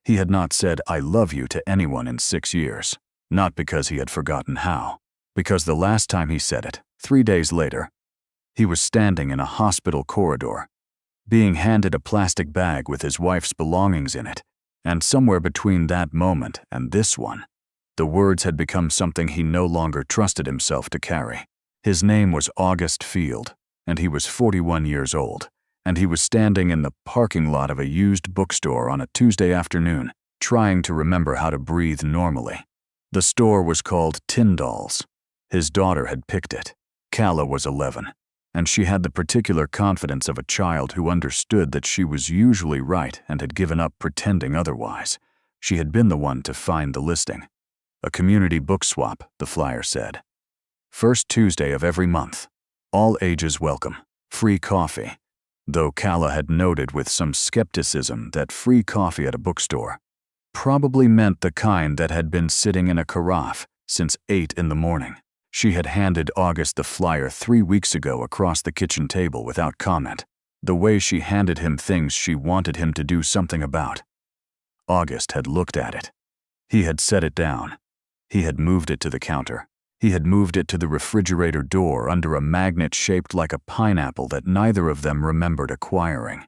He had not said "I love you" to anyone in 6 years. Not because he had forgotten how. Because the last time he said it, 3 days later, he was standing in a hospital corridor, being handed a plastic bag with his wife's belongings in it, and somewhere between that moment and this one, the words had become something he no longer trusted himself to carry. His name was August Field, and he was 41 years old, and he was standing in the parking lot of a used bookstore on a Tuesday afternoon, trying to remember how to breathe normally. The store was called Tyndall's. His daughter had picked it. Calla was 11, and she had the particular confidence of a child who understood that she was usually right and had given up pretending otherwise. She had been the one to find the listing. A community book swap, the flyer said. First Tuesday of every month. All ages welcome. Free coffee. Though Calla had noted with some skepticism that free coffee at a bookstore probably meant the kind that had been sitting in a carafe since 8 in the morning. She had handed August the flyer 3 weeks ago across the kitchen table without comment, the way she handed him things she wanted him to do something about. August had looked at it. He had set it down. He had moved it to the counter. He had moved it to the refrigerator door under a magnet shaped like a pineapple that neither of them remembered acquiring.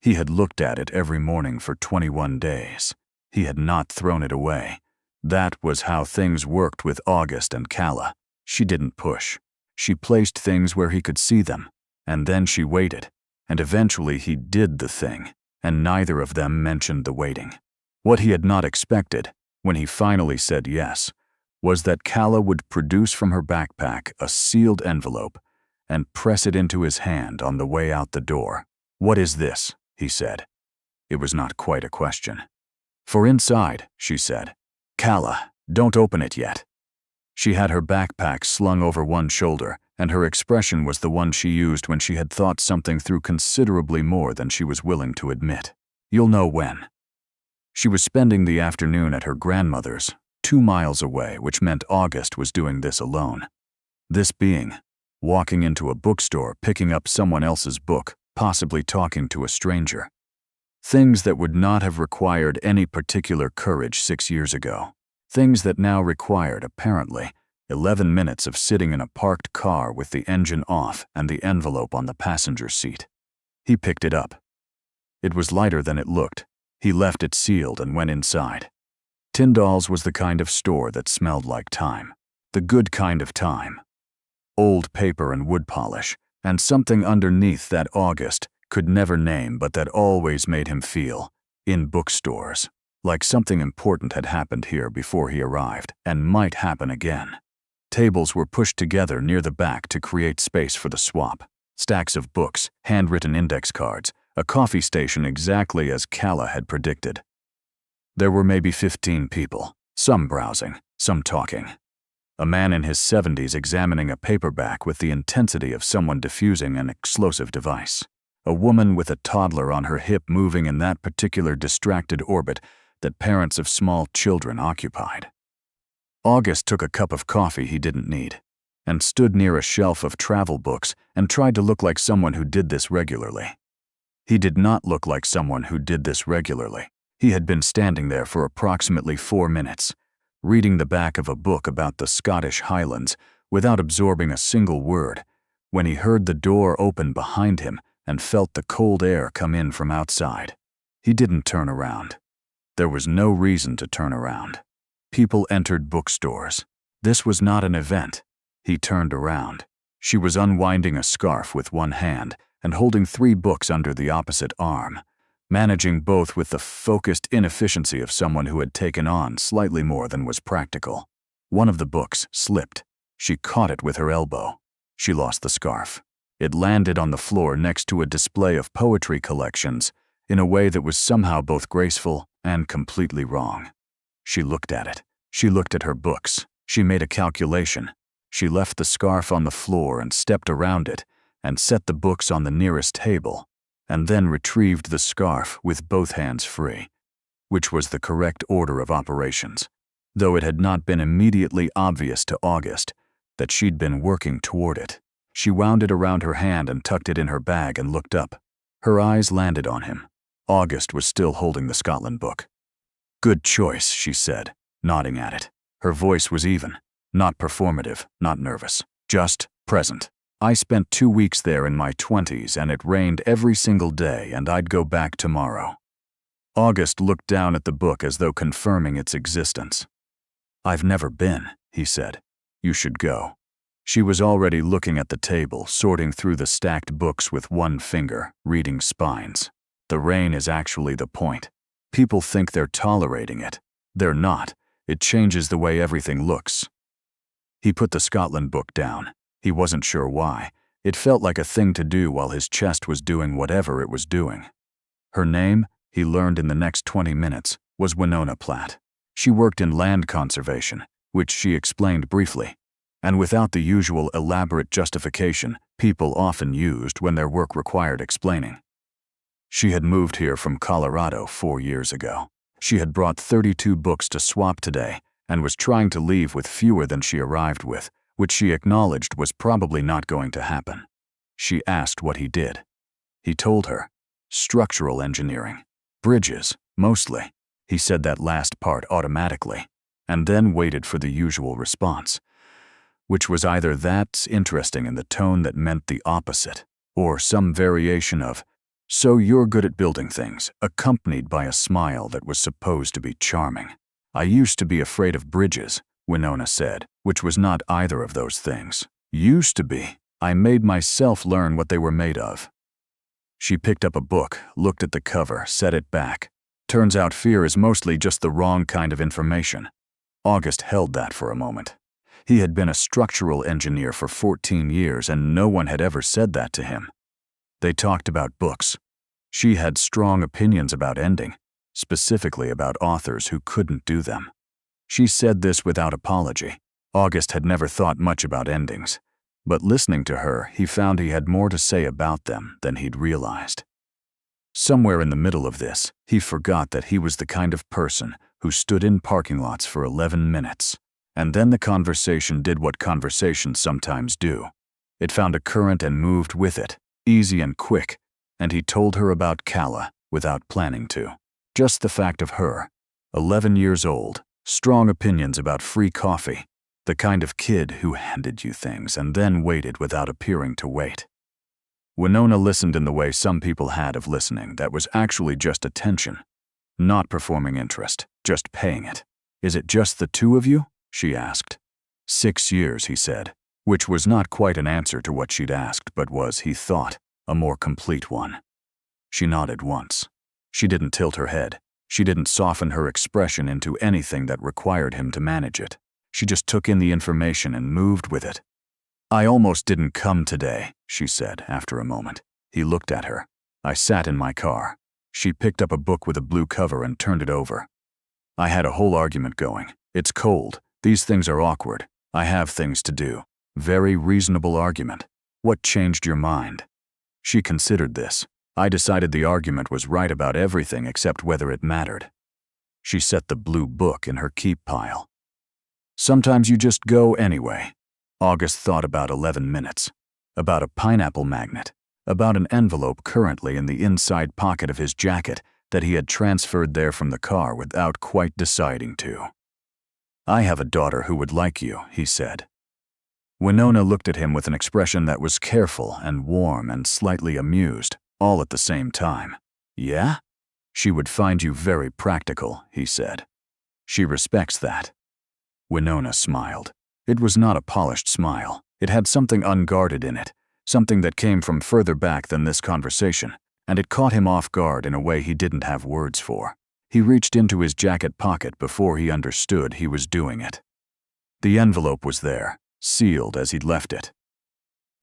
He had looked at it every morning for 21 days. He had not thrown it away. That was how things worked with August and Calla. She didn't push. She placed things where he could see them, and then she waited, and eventually he did the thing, and neither of them mentioned the waiting. What he had not expected, when he finally said yes, was that Calla would produce from her backpack a sealed envelope and press it into his hand on the way out the door. "What is this?" he said. It was not quite a question. "For inside," she said. "Calla, don't open it yet." She had her backpack slung over one shoulder, and her expression was the one she used when she had thought something through considerably more than she was willing to admit. "You'll know when." She was spending the afternoon at her grandmother's, 2 miles away, which meant August was doing this alone. This being, walking into a bookstore, picking up someone else's book, possibly talking to a stranger. Things that would not have required any particular courage 6 years ago. Things that now required, apparently, 11 minutes of sitting in a parked car with the engine off and the envelope on the passenger seat. He picked it up. It was lighter than it looked. He left it sealed and went inside. Tyndall's was the kind of store that smelled like time. The good kind of time. Old paper and wood polish, and something underneath that August could never name but that always made him feel, in bookstores, like something important had happened here before he arrived and might happen again. Tables were pushed together near the back to create space for the swap. Stacks of books, handwritten index cards, a coffee station exactly as Calla had predicted. There were maybe 15 people, some browsing, some talking. A man in his 70s examining a paperback with the intensity of someone diffusing an explosive device. A woman with a toddler on her hip moving in that particular distracted orbit that parents of small children occupied. August took a cup of coffee he didn't need, and stood near a shelf of travel books and tried to look like someone who did this regularly. He did not look like someone who did this regularly. He had been standing there for approximately 4 minutes, reading the back of a book about the Scottish Highlands without absorbing a single word, when he heard the door open behind him and felt the cold air come in from outside. He didn't turn around. There was no reason to turn around. People entered bookstores. This was not an event. He turned around. She was unwinding a scarf with one hand and holding 3 books under the opposite arm, managing both with the focused inefficiency of someone who had taken on slightly more than was practical. One of the books slipped. She caught it with her elbow. She lost the scarf. It landed on the floor next to a display of poetry collections in a way that was somehow both graceful and completely wrong. She looked at it. She looked at her books. She made a calculation. She left the scarf on the floor and stepped around it and set the books on the nearest table, and then retrieved the scarf with both hands free, which was the correct order of operations, though it had not been immediately obvious to August that she'd been working toward it. She wound it around her hand and tucked it in her bag and looked up. Her eyes landed on him. August was still holding the Scotland book. Good choice, she said, nodding at it. Her voice was even, not performative, not nervous, just present. I spent 2 weeks there in my 20s and it rained every single day and I'd go back tomorrow. August looked down at the book as though confirming its existence. I've never been, he said. You should go. She was already looking at the table, sorting through the stacked books with one finger, reading spines. The rain is actually the point. People think they're tolerating it. They're not. It changes the way everything looks. He put the Scotland book down. He wasn't sure why. It felt like a thing to do while his chest was doing whatever it was doing. Her name, he learned in the next 20 minutes, was Winona Platt. She worked in land conservation, which she explained briefly, and without the usual elaborate justification people often used when their work required explaining. She had moved here from Colorado 4 years ago. She had brought 32 books to swap today and was trying to leave with fewer than she arrived with, which she acknowledged was probably not going to happen. She asked what he did. He told her. Structural engineering. Bridges, mostly. He said that last part automatically, and then waited for the usual response, which was either that's interesting in the tone that meant the opposite, or some variation of, so you're good at building things, accompanied by a smile that was supposed to be charming. I used to be afraid of bridges, Winona said, which was not either of those things. Used to be. I made myself learn what they were made of. She picked up a book, looked at the cover, set it back. Turns out fear is mostly just the wrong kind of information. August held that for a moment. He had been a structural engineer for 14 years and no one had ever said that to him. They talked about books. She had strong opinions about ending, specifically about authors who couldn't do them. She said this without apology. August had never thought much about endings, but listening to her, he found he had more to say about them than he'd realized. Somewhere in the middle of this, he forgot that he was the kind of person who stood in parking lots for 11 minutes, and then the conversation did what conversations sometimes do. It found a current and moved with it, easy and quick, and he told her about Calla without planning to. Just the fact of her, 11 years old, strong opinions about free coffee, the kind of kid who handed you things and then waited without appearing to wait. Winona listened in the way some people had of listening that was actually just attention, not performing interest, just paying it. Is it just the two of you? She asked. 6 years, he said, which was not quite an answer to what she'd asked, but was, he thought, a more complete one. She nodded once. She didn't tilt her head. She didn't soften her expression into anything that required him to manage it. She just took in the information and moved with it. I almost didn't come today, she said after a moment. He looked at her. I sat in my car. She picked up a book with a blue cover and turned it over. I had a whole argument going. It's cold. These things are awkward. I have things to do. Very reasonable argument. What changed your mind? She considered this. I decided the argument was right about everything except whether it mattered. She set the blue book in her keep pile. Sometimes you just go anyway. August thought about 11 minutes. About a pineapple magnet. About an envelope currently in the inside pocket of his jacket that he had transferred there from the car without quite deciding to. I have a daughter who would like you, he said. Winona looked at him with an expression that was careful and warm and slightly amused, all at the same time. Yeah? She would find you very practical, he said. She respects that. Winona smiled. It was not a polished smile. It had something unguarded in it, something that came from further back than this conversation, and it caught him off guard in a way he didn't have words for. He reached into his jacket pocket before he understood he was doing it. The envelope was there, sealed as he'd left it.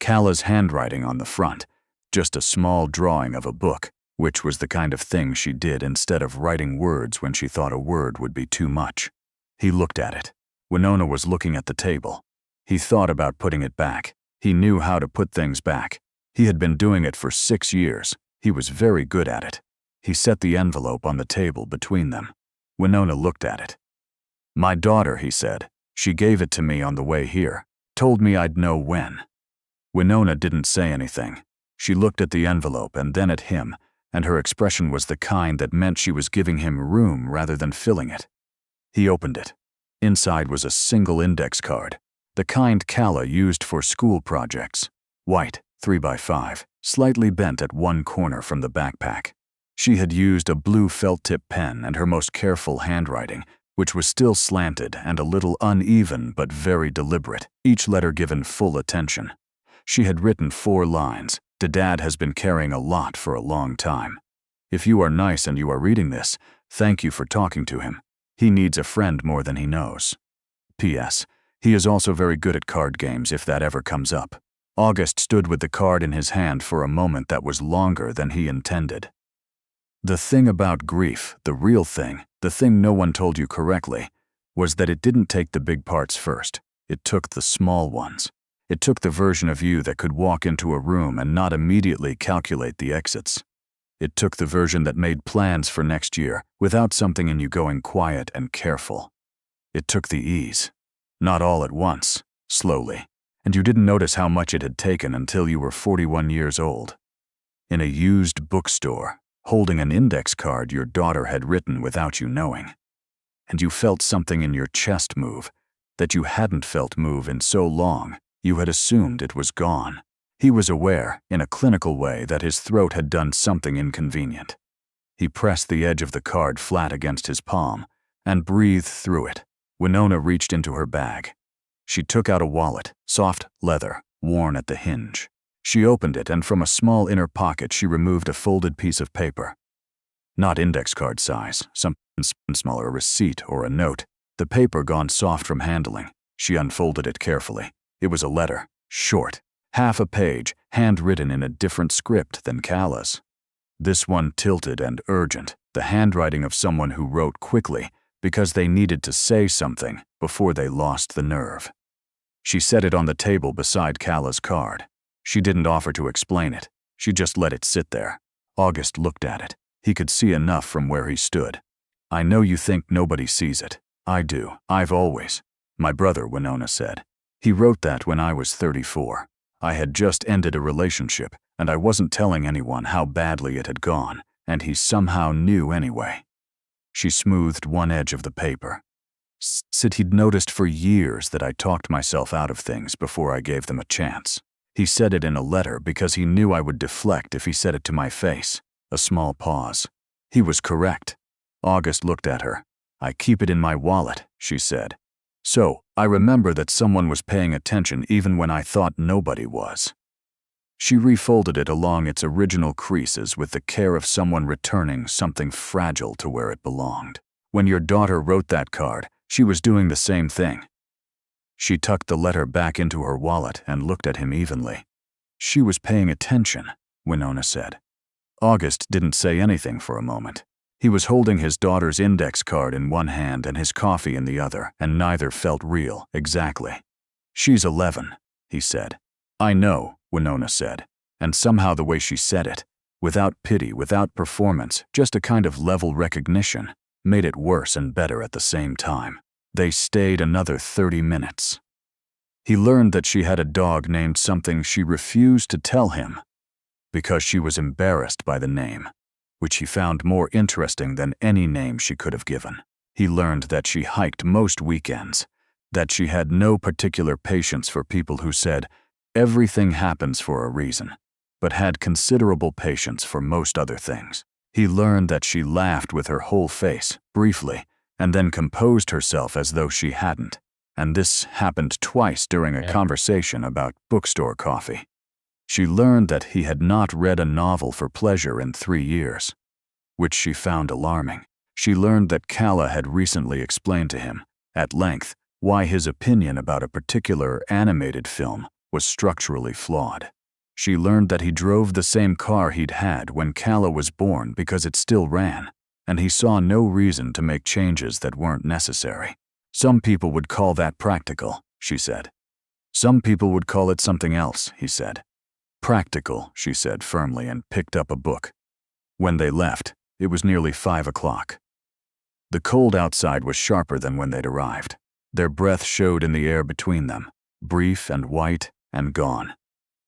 Calla's handwriting on the front, just a small drawing of a book, which was the kind of thing she did instead of writing words when she thought a word would be too much. He looked at it. Winona was looking at the table. He thought about putting it back. He knew how to put things back. He had been doing it for 6 years. He was very good at it. He set the envelope on the table between them. Winona looked at it. My daughter, he said. She gave it to me on the way here. Told me I'd know when. Winona didn't say anything. She looked at the envelope and then at him, and her expression was the kind that meant she was giving him room rather than filling it. He opened it. Inside was a single index card, the kind Calla used for school projects. White, 3x5, slightly bent at one corner from the backpack. She had used a blue felt-tip pen and her most careful handwriting, which was still slanted and a little uneven but very deliberate, each letter given full attention. She had written 4 lines. Dad has been carrying a lot for a long time. If you are nice and you are reading this, thank you for talking to him. He needs a friend more than he knows. P.S. He is also very good at card games if that ever comes up. August stood with the card in his hand for a moment that was longer than he intended. The thing about grief, the real thing, the thing no one told you correctly, was that it didn't take the big parts first. It took the small ones. It took the version of you that could walk into a room and not immediately calculate the exits. It took the version that made plans for next year without something in you going quiet and careful. It took the ease. Not all at once, slowly, and you didn't notice how much it had taken until you were 41 years old. In a used bookstore, holding an index card your daughter had written without you knowing. And you felt something in your chest move that you hadn't felt move in so long. You had assumed it was gone. He was aware, in a clinical way, that his throat had done something inconvenient. He pressed the edge of the card flat against his palm and breathed through it. Winona reached into her bag. She took out a wallet, soft leather, worn at the hinge. She opened it, and from a small inner pocket she removed a folded piece of paper. Not index card size, something smaller, a receipt or a note. The paper gone soft from handling. She unfolded it carefully. It was a letter, short, half a page, handwritten in a different script than Calla's. This one tilted and urgent, the handwriting of someone who wrote quickly because they needed to say something before they lost the nerve. She set it on the table beside Calla's card. She didn't offer to explain it. She just let it sit there. August looked at it. He could see enough from where he stood. I know you think nobody sees it. I do. I've always. My brother, Winona said. He wrote that when I was 34. I had just ended a relationship, and I wasn't telling anyone how badly it had gone, and he somehow knew anyway. She smoothed one edge of the paper. Said he'd noticed for years that I talked myself out of things before I gave them a chance. He said it in a letter because he knew I would deflect if he said it to my face. A small pause. He was correct. August looked at her. I keep it in my wallet, she said. So, I remember that someone was paying attention even when I thought nobody was. She refolded it along its original creases with the care of someone returning something fragile to where it belonged. When your daughter wrote that card, she was doing the same thing. She tucked the letter back into her wallet and looked at him evenly. She was paying attention, Winona said. August didn't say anything for a moment. He was holding his daughter's index card in one hand and his coffee in the other, and neither felt real, exactly. She's 11, he said. I know, Winona said, and somehow the way she said it, without pity, without performance, just a kind of level recognition, made it worse and better at the same time. They stayed another 30 minutes. He learned that she had a dog named something she refused to tell him because she was embarrassed by the name, which he found more interesting than any name she could have given. He learned that she hiked most weekends, that she had no particular patience for people who said, everything happens for a reason, but had considerable patience for most other things. He learned that she laughed with her whole face, briefly, and then composed herself as though she hadn't. And this happened twice during a conversation about bookstore coffee. She learned that he had not read a novel for pleasure in 3 years, which she found alarming. She learned that Calla had recently explained to him, at length, why his opinion about a particular animated film was structurally flawed. She learned that he drove the same car he'd had when Calla was born because it still ran, and he saw no reason to make changes that weren't necessary. Some people would call that practical, she said. Some people would call it something else, he said. Practical, she said firmly, and picked up a book. When they left, it was nearly 5 o'clock. The cold outside was sharper than when they'd arrived. Their breath showed in the air between them, brief and white and gone.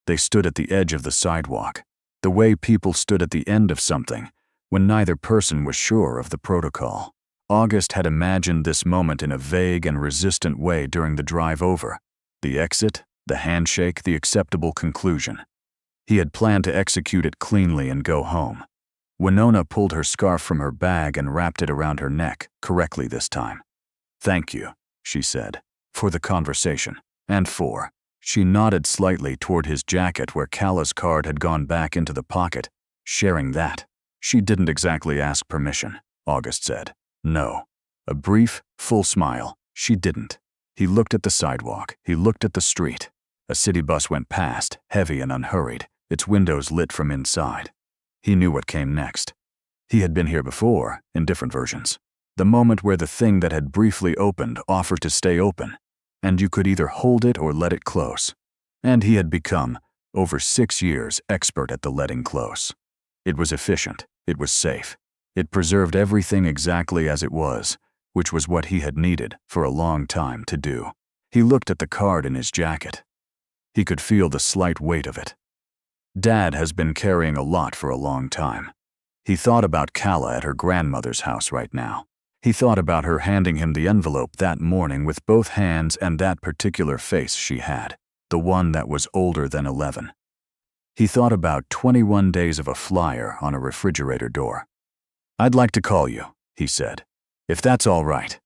They stood at the edge of the sidewalk. The way people stood at the end of something when neither person was sure of the protocol. August had imagined this moment in a vague and resistant way during the drive over. The exit, the handshake, the acceptable conclusion. He had planned to execute it cleanly and go home. Winona pulled her scarf from her bag and wrapped it around her neck, correctly this time. "Thank you," she said, "for the conversation. And for..." She nodded slightly toward his jacket where Calla's card had gone back into the pocket. "Sharing that." "She didn't exactly ask permission," August said. "No." A brief, full smile. "She didn't." He looked at the sidewalk. He looked at the street. A city bus went past, heavy and unhurried, its windows lit from inside. He knew what came next. He had been here before, in different versions. The moment where the thing that had briefly opened offered to stay open, and you could either hold it or let it close. And he had become, over 6 years, expert at the letting close. It was efficient. It was safe. It preserved everything exactly as it was, which was what he had needed for a long time to do. He looked at the card in his jacket. He could feel the slight weight of it. Dad has been carrying a lot for a long time. He thought about Calla at her grandmother's house right now. He thought about her handing him the envelope that morning with both hands and that particular face she had, the one that was older than 11. He thought about 21 days of a flyer on a refrigerator door. "I'd like to call you," he said, "if that's all right."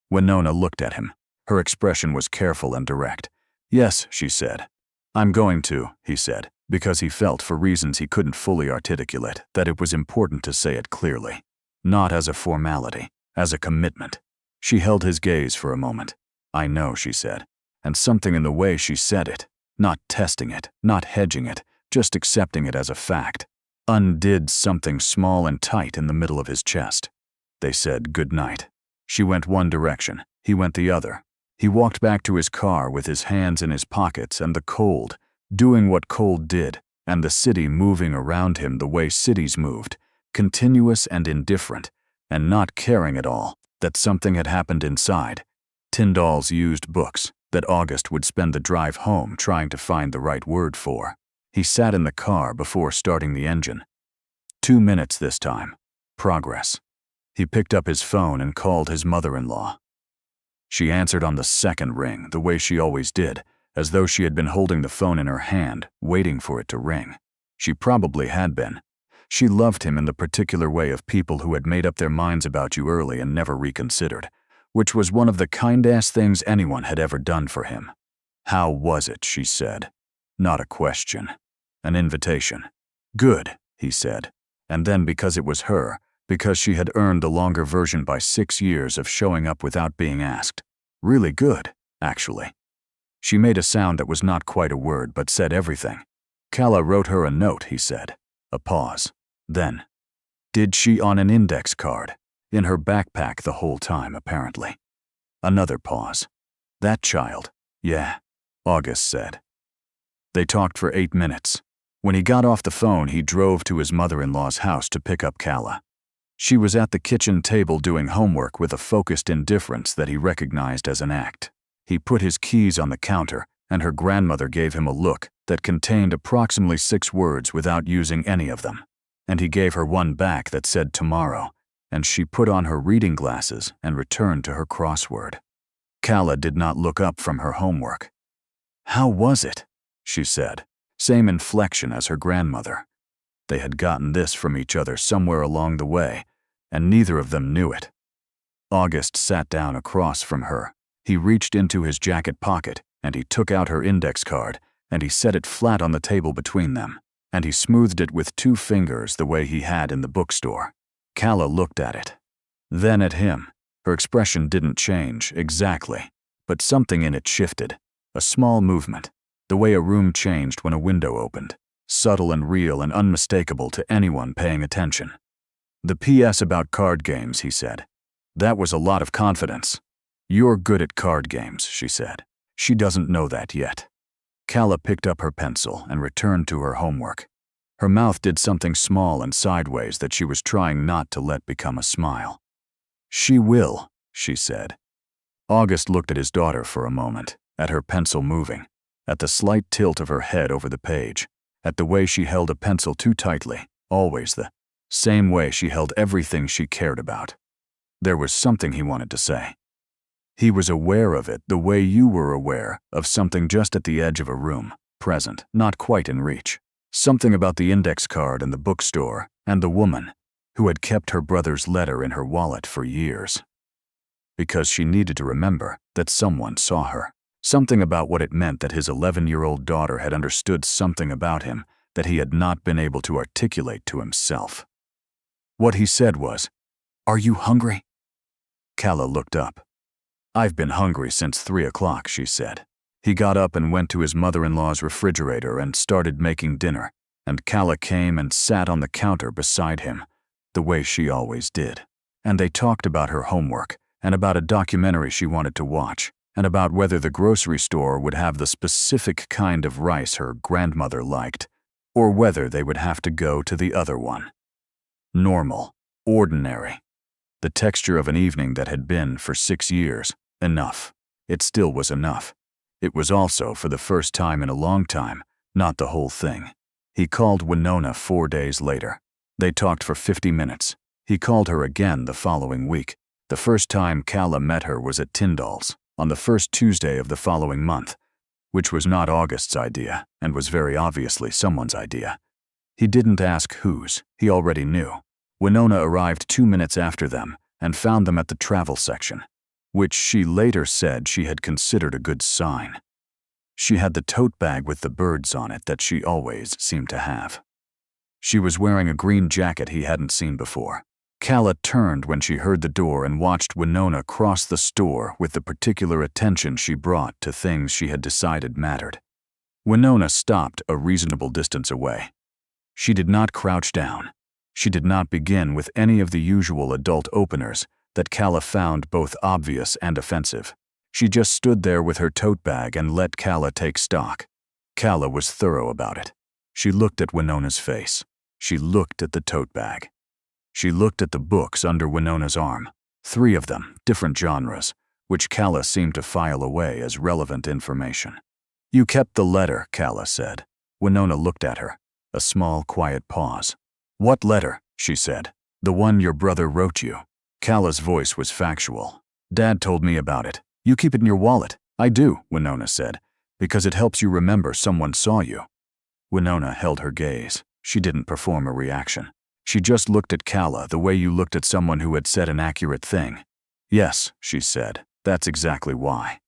Winona looked at him. Her expression was careful and direct. "Yes," she said. "I'm going to," he said, because he felt, for reasons he couldn't fully articulate, that it was important to say it clearly. Not as a formality, as a commitment. She held his gaze for a moment. "I know," she said, and something in the way she said it, not testing it, not hedging it, just accepting it as a fact, undid something small and tight in the middle of his chest. They said good night. She went one direction, he went the other. He walked back to his car with his hands in his pockets and the cold, doing what cold did, and the city moving around him the way cities moved, continuous and indifferent, and not caring at all that something had happened inside. Tyndall's used books that August would spend the drive home trying to find the right word for. He sat in the car before starting the engine. 2 minutes this time. Progress. He picked up his phone and called his mother-in-law. She answered on the second ring, the way she always did, as though she had been holding the phone in her hand, waiting for it to ring. She probably had been. She loved him in the particular way of people who had made up their minds about you early and never reconsidered, which was one of the kindest things anyone had ever done for him. "How was it?" she said. Not a question. An invitation. "Good," he said. And then, because it was her, because she had earned the longer version by 6 years of showing up without being asked. "Really good, actually." She made a sound that was not quite a word but said everything. "Calla wrote her a note," he said. A pause. Then, "Did she on an index card? In her backpack the whole time, apparently." Another pause. "That child." "Yeah," August said. They talked for 8 minutes. When he got off the phone, he drove to his mother-in-law's house to pick up Calla. She was at the kitchen table doing homework with a focused indifference that he recognized as an act. He put his keys on the counter, and her grandmother gave him a look that contained approximately 6 words without using any of them. And he gave her one back that said tomorrow, and she put on her reading glasses and returned to her crossword. Calla did not look up from her homework. "How was it?" she said, same inflection as her grandmother. They had gotten this from each other somewhere along the way, and neither of them knew it. August sat down across from her. He reached into his jacket pocket, and he took out her index card, and he set it flat on the table between them, and he smoothed it with 2 fingers the way he had in the bookstore. Calla looked at it. Then at him. Her expression didn't change, exactly, but something in it shifted. A small movement, the way a room changed when a window opened, subtle and real and unmistakable to anyone paying attention. "The PS about card games," he said. "That was a lot of confidence." "You're good at card games," she said. "She doesn't know that yet." Calla picked up her pencil and returned to her homework. Her mouth did something small and sideways that she was trying not to let become a smile. "She will," she said. August looked at his daughter for a moment, at her pencil moving, at the slight tilt of her head over the page, at the way she held a pencil too tightly, always the same way she held everything she cared about. There was something he wanted to say. He was aware of it the way you were aware of something just at the edge of a room, present, not quite in reach. Something about the index card in the bookstore and the woman who had kept her brother's letter in her wallet for years. Because she needed to remember that someone saw her. Something about what it meant that his 11-year-old daughter had understood something about him that he had not been able to articulate to himself. What he said was, "Are you hungry?" Calla looked up. "I've been hungry since 3 o'clock, she said. He got up and went to his mother-in-law's refrigerator and started making dinner, and Calla came and sat on the counter beside him, the way she always did. And they talked about her homework, and about a documentary she wanted to watch, and about whether the grocery store would have the specific kind of rice her grandmother liked, or whether they would have to go to the other one. Normal, ordinary. The texture of an evening that had been, for 6 years, enough. It still was enough. It was also, for the first time in a long time, not the whole thing. He called Winona 4 days later. They talked for 50 minutes. He called her again the following week. The first time Calla met her was at Tyndall's, on the first Tuesday of the following month, which was not August's idea, and was very obviously someone's idea. He didn't ask whose, he already knew. Winona arrived 2 minutes after them and found them at the travel section, which she later said she had considered a good sign. She had the tote bag with the birds on it that she always seemed to have. She was wearing a green jacket he hadn't seen before. Calla turned when she heard the door and watched Winona cross the store with the particular attention she brought to things she had decided mattered. Winona stopped a reasonable distance away. She did not crouch down. She did not begin with any of the usual adult openers that Calla found both obvious and offensive. She just stood there with her tote bag and let Calla take stock. Calla was thorough about it. She looked at Winona's face. She looked at the tote bag. She looked at the books under Winona's arm, 3 of them, different genres, which Calla seemed to file away as relevant information. "You kept the letter," Calla said. Winona looked at her. A small, quiet pause. "What letter?" she said. "The one your brother wrote you." Calla's voice was factual. "Dad told me about it. You keep it in your wallet." "I do," Winona said, "because it helps you remember someone saw you." Winona held her gaze. She didn't perform a reaction. She just looked at Calla the way you looked at someone who had said an accurate thing. "Yes," she said, "that's exactly why."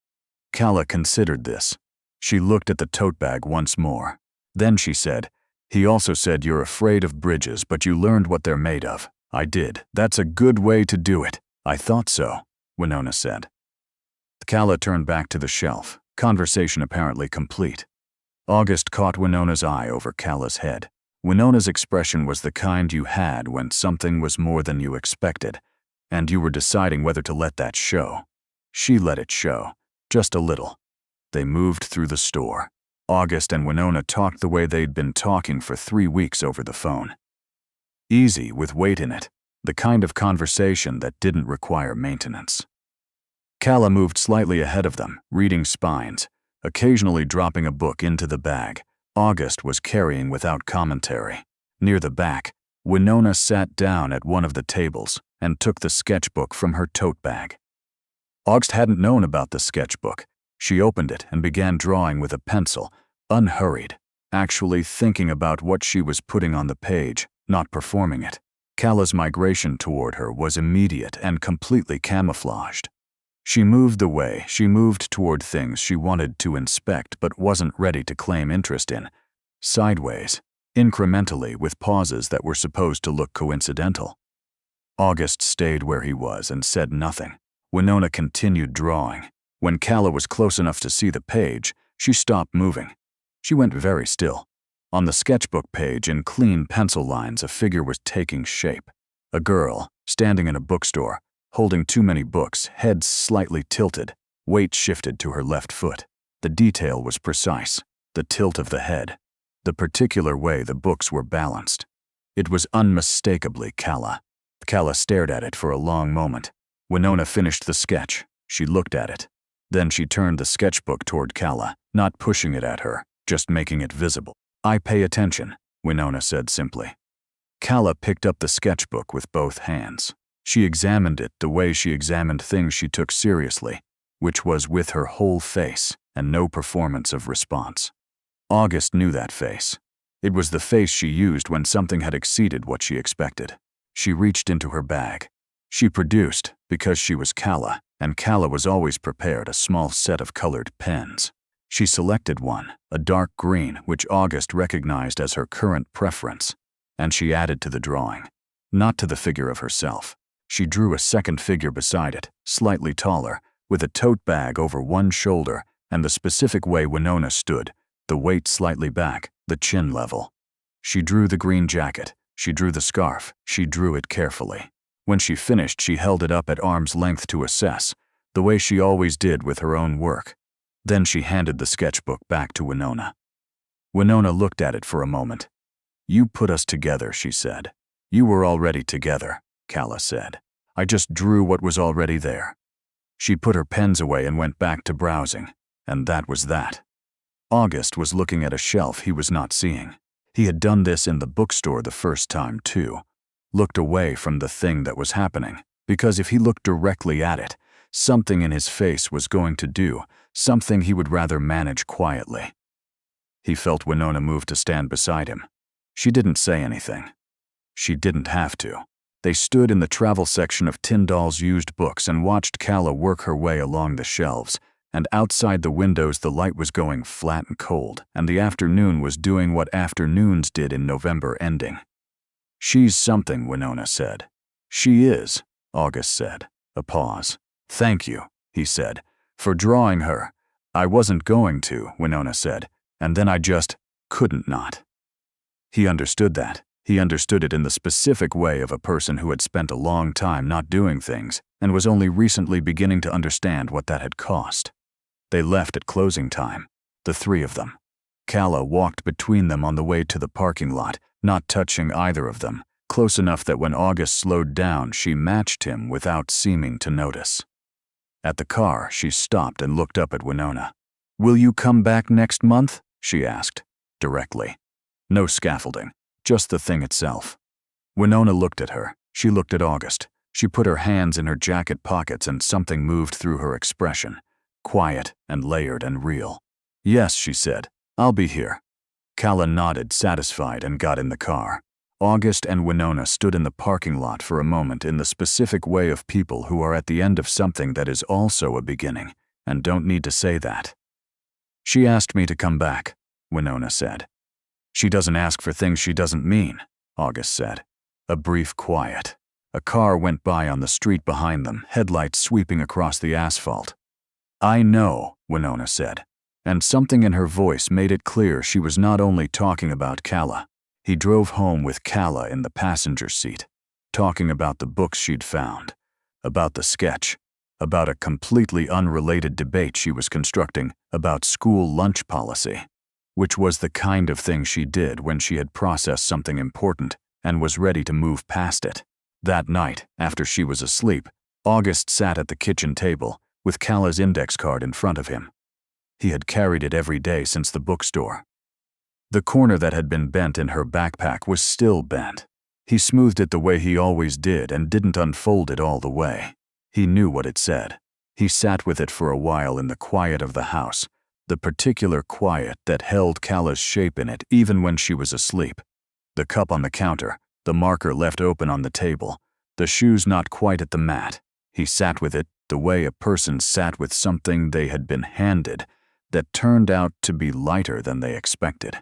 Calla considered this. She looked at the tote bag once more. Then she said, "He also said you're afraid of bridges, but you learned what they're made of." "I did. That's a good way to do it." "I thought so," Winona said. Calla turned back to the shelf, conversation apparently complete. August caught Winona's eye over Calla's head. Winona's expression was the kind you had when something was more than you expected, and you were deciding whether to let that show. She let it show, just a little. They moved through the store. August and Winona talked the way they'd been talking for 3 weeks over the phone. Easy, with weight in it, the kind of conversation that didn't require maintenance. Calla moved slightly ahead of them, reading spines, occasionally dropping a book into the bag. August was carrying without commentary. Near the back, Winona sat down at one of the tables and took the sketchbook from her tote bag. August hadn't known about the sketchbook. She opened it and began drawing with a pencil, unhurried, actually thinking about what she was putting on the page, not performing it. Calla's migration toward her was immediate and completely camouflaged. She moved away, she moved toward things she wanted to inspect but wasn't ready to claim interest in, sideways, incrementally with pauses that were supposed to look coincidental. August stayed where he was and said nothing. Winona continued drawing. When Calla was close enough to see the page, she stopped moving. She went very still. On the sketchbook page, in clean pencil lines, a figure was taking shape. A girl, standing in a bookstore, holding too many books, head slightly tilted, weight shifted to her left foot. The detail was precise, the tilt of the head, the particular way the books were balanced. It was unmistakably Calla. Calla stared at it for a long moment. Winona finished the sketch. She looked at it. Then she turned the sketchbook toward Calla, not pushing it at her, just making it visible. I pay attention, Winona said simply. Calla picked up the sketchbook with both hands. She examined it the way she examined things she took seriously, which was with her whole face and no performance of response. August knew that face. It was the face she used when something had exceeded what she expected. She reached into her bag. She produced, because she was Calla, and Calla was always prepared, a small set of colored pens. She selected one, a dark green, which August recognized as her current preference, and she added to the drawing. Not to the figure of herself. She drew a second figure beside it, slightly taller, with a tote bag over one shoulder and the specific way Winona stood, the weight slightly back, the chin level. She drew the green jacket. She drew the scarf. She drew it carefully. When she finished, she held it up at arm's length to assess, the way she always did with her own work. Then she handed the sketchbook back to Winona. Winona looked at it for a moment. You put us together, she said. You were already together, Calla said. I just drew what was already there. She put her pens away and went back to browsing, and that was that. August was looking at a shelf he was not seeing. He had done this in the bookstore the first time, too. Looked away from the thing that was happening, because if he looked directly at it, something in his face was going to do, something he would rather manage quietly. He felt Winona move to stand beside him. She didn't say anything. She didn't have to. They stood in the travel section of Tyndall's used books and watched Calla work her way along the shelves, and outside the windows the light was going flat and cold, and the afternoon was doing what afternoons did in November ending. She's something, Winona said. She is, August said. A pause. Thank you, he said, for drawing her. I wasn't going to, Winona said, and then I just couldn't not. He understood that. He understood it in the specific way of a person who had spent a long time not doing things and was only recently beginning to understand what that had cost. They left at closing time, the three of them. Calla walked between them on the way to the parking lot, not touching either of them, close enough that when August slowed down, she matched him without seeming to notice. At the car, she stopped and looked up at Winona. Will you come back next month? She asked, directly. No scaffolding, just the thing itself. Winona looked at her. She looked at August. She put her hands in her jacket pockets and something moved through her expression, quiet and layered and real. Yes, she said, I'll be here. Calla nodded, satisfied, and got in the car. August and Winona stood in the parking lot for a moment in the specific way of people who are at the end of something that is also a beginning and don't need to say that. She asked me to come back, Winona said. She doesn't ask for things she doesn't mean, August said. A brief quiet. A car went by on the street behind them, headlights sweeping across the asphalt. I know, Winona said, and something in her voice made it clear she was not only talking about Calla. He drove home with Calla in the passenger seat, talking about the books she'd found, about the sketch, about a completely unrelated debate she was constructing about school lunch policy, which was the kind of thing she did when she had processed something important and was ready to move past it. That night, after she was asleep, August sat at the kitchen table with Calla's index card in front of him. He had carried it every day since the bookstore. The corner that had been bent in her backpack was still bent. He smoothed it the way he always did and didn't unfold it all the way. He knew what it said. He sat with it for a while in the quiet of the house, the particular quiet that held Calla's shape in it even when she was asleep. The cup on the counter, the marker left open on the table, the shoes not quite at the mat. He sat with it the way a person sat with something they had been handed that turned out to be lighter than they expected,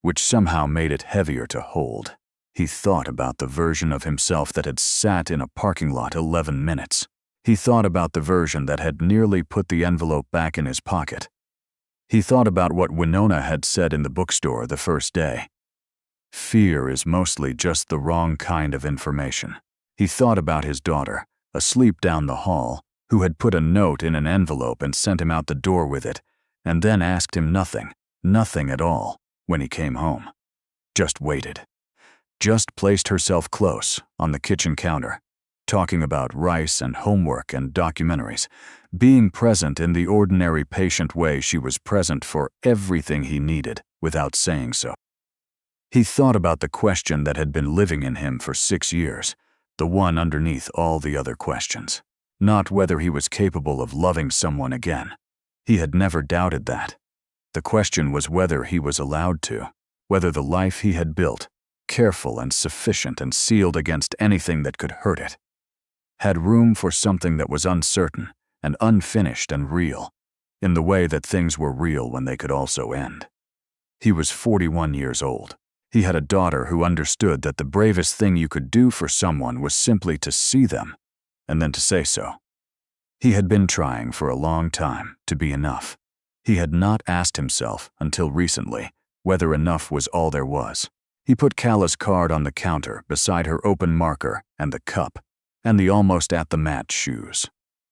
which somehow made it heavier to hold. He thought about the version of himself that had sat in a parking lot 11 minutes. He thought about the version that had nearly put the envelope back in his pocket. He thought about what Winona had said in the bookstore the first day. Fear is mostly just the wrong kind of information. He thought about his daughter, asleep down the hall, who had put a note in an envelope and sent him out the door with it, and then asked him nothing at all, when he came home. Just waited. Just placed herself close on the kitchen counter, talking about rice and homework and documentaries, being present in the ordinary patient way she was present for everything he needed without saying so. He thought about the question that had been living in him for 6 years, the one underneath all the other questions. Not whether he was capable of loving someone again. He had never doubted that. The question was whether he was allowed to, whether the life he had built, careful and sufficient and sealed against anything that could hurt it, had room for something that was uncertain and unfinished and real, in the way that things were real when they could also end. He was 41 years old. He had a daughter who understood that the bravest thing you could do for someone was simply to see them, and then to say so. He had been trying for a long time to be enough. He had not asked himself, until recently, whether enough was all there was. He put Calla's card on the counter beside her open marker and the cup, and the almost at the mat shoes.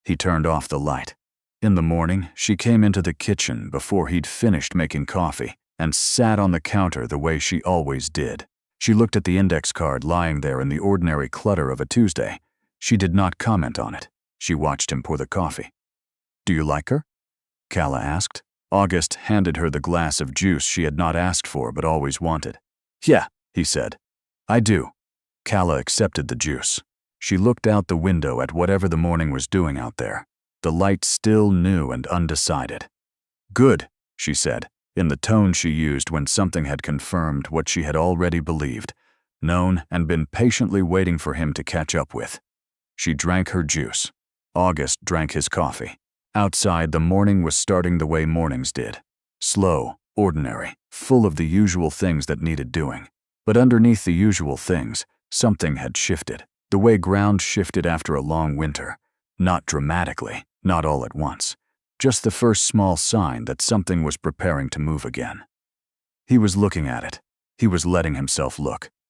He turned off the light. In the morning, she came into the kitchen before he'd finished making coffee and sat on the counter the way she always did. She looked at the index card lying there in the ordinary clutter of a Tuesday. She did not comment on it. She watched him pour the coffee. "Do you like her?" Calla asked. August handed her the glass of juice she had not asked for but always wanted. "Yeah," he said. "I do." Calla accepted the juice. She looked out the window at whatever the morning was doing out there, the light still new and undecided. "Good," she said, in the tone she used when something had confirmed what she had already believed, known, and been patiently waiting for him to catch up with. She drank her juice. August drank his coffee. Outside, the morning was starting the way mornings did. Slow, ordinary, full of the usual things that needed doing. But underneath the usual things, something had shifted. The way ground shifted after a long winter. Not dramatically, not all at once. Just the first small sign that something was preparing to move again. He was looking at it. He was letting himself look.